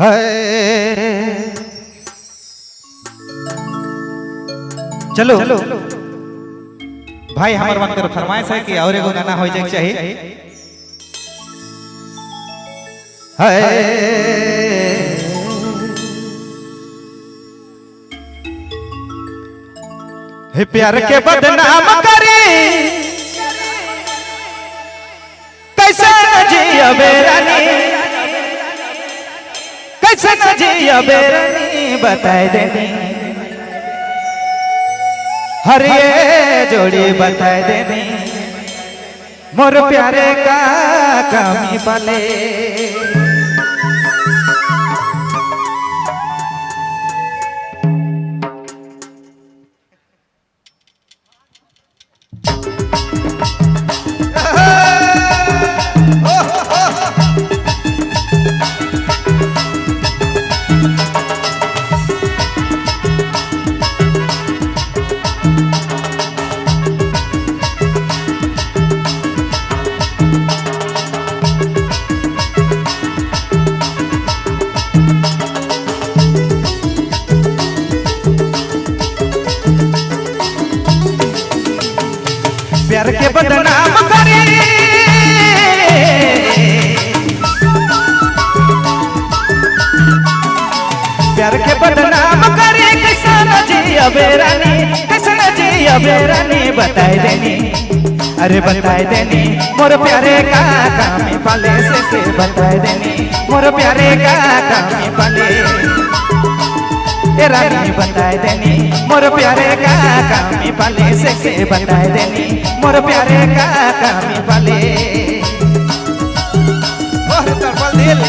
है चलो भाई हमार मन कर फरमाइश है कि और एगो गाना हो जाए चाहिए है प्यार के बदनाम करे कैसे न जिया बेरानी कैसे न जिया बेरानी बताए देनी हर ये जोड़ी बताए देनी मोर प्यारे का कमी पले प्यार के बदनाम करे प्यार के बदनाम करे कैसा न जिया बेरानी कैसा न जिया बेरानी बताए देनी अरे बताए देनी मोर प्यारे का कामी पाले से बताए देनी मोर प्यारे का कामी पाले रानी बताए देनी मोर प्यारे का कामी पाले से बताए देनी मोर प्यारे का कामी पाले ओह तरफल दिल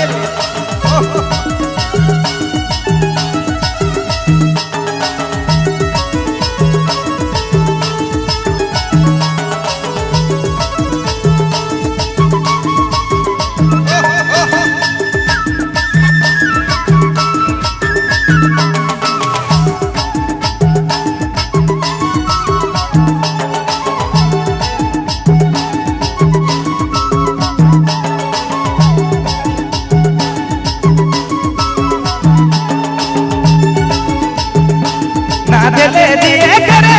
दिले दिए करे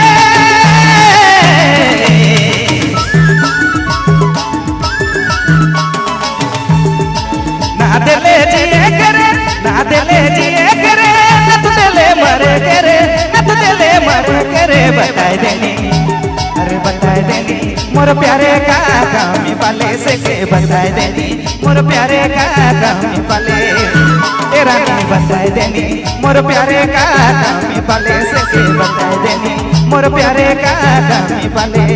ना दिले दिए करे ना दिले दिए करे नत दिले मरे करे नत दिले मरे करे बताए देनी अरे बताए देनी मोर प्यारे का कामी पाले से बताए देनी मोर प्यारे का कामी पाले रानी बताए देनी मोर प्यारे का कामी पाले से बताए देनी मोर प्यारे का कामी पाले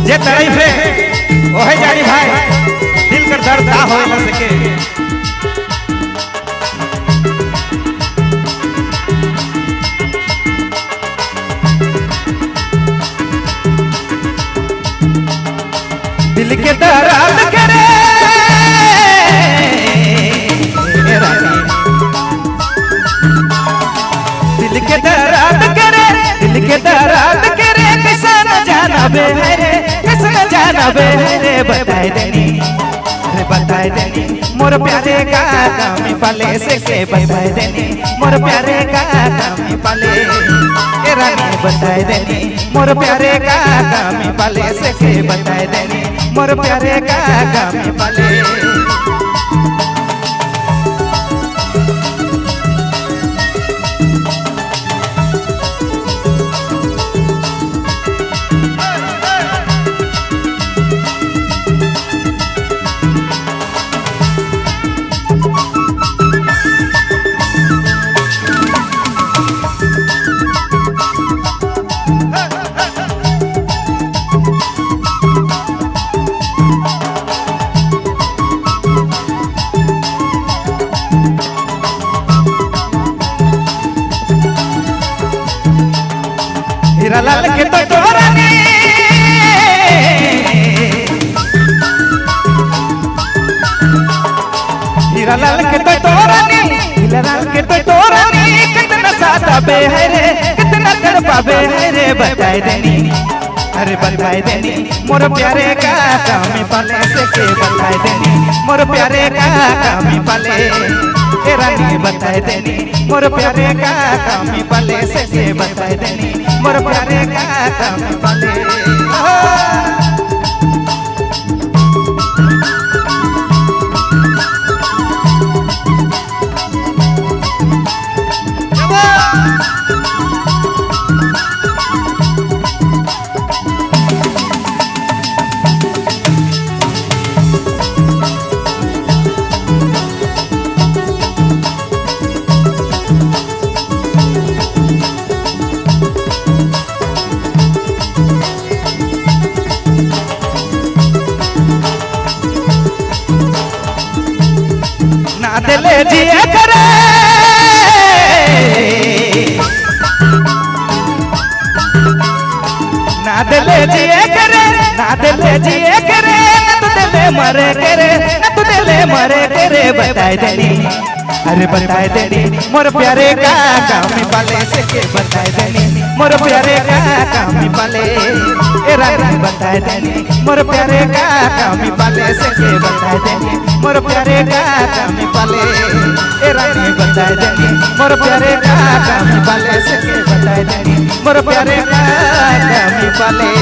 जे तारीफ है वो है जानी भाई दिल कर दर्द ना हो न सके दिल के दर्द करे दिल के दर्द करे दिल के दर्द करे कैसा न जाना बे जाना बेरे बताए देनी अरे बताए देनी मोर प्यारे का कामी पाले से बताए देनी मोर प्यारे का कामी पाले रानी बताए देनी मोर प्यारे का कामी पाले से बताए देनी मोर प्यारे का कामी पाले पावे है रे कितना कर पावे है रे बताए देनी अरे बताए देनी मोर प्यारे का कामी पाले से के बताए देनी मोर प्यारे का कामी पाले ए रानी बताए देनी मोर प्यारे का कामी पाले से के बताए देनी मोर प्यारे का कामी पाले दिले जिए करे ना दिले जिए करे ना दिले जिए करे ना तो दिले मरे करे ना तो दिले मरे करे बताए देनी अरे बताए देनी मोर प्यारे का कामी पाले से के बताए देनी मोर प्यारे का कामी पाले ए रानी बताए देनी मोर प्यारे का कामी पाले से के बताए देनी मोर प्यारे का कामी पाले ए रानी बताए देनी मोर प्यारे का कामी पाले से के बताए देनी मोर प्यारे का कामी पाले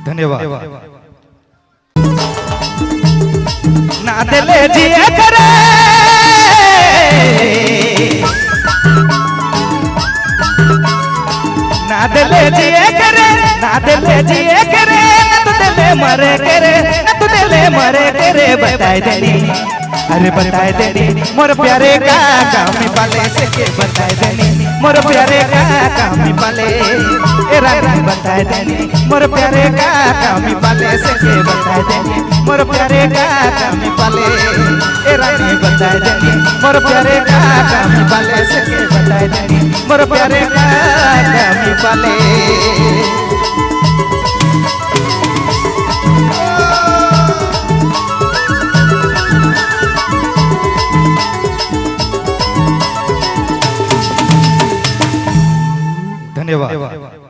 धन्यवाद ना दिले जिए करे ना दिले जिए करे ना दिले जिए करे ना तो दिले मरे करे ना तो दिले मरे करे बताए देनी अरे बताए देनी मोर प्यारे का कामी पाले से के बताए देनी मोर प्यारे का कामी पाले ए रानी बताए देनी मोर प्यारे का कामी पाले से के बताए देनी मोर प्यारे का कामी पाले ए रानी बताए देनी मोर प्यारे का कामी पाले से के बताए देनी मोर प्यारे का कामी पाले धन्यवाद।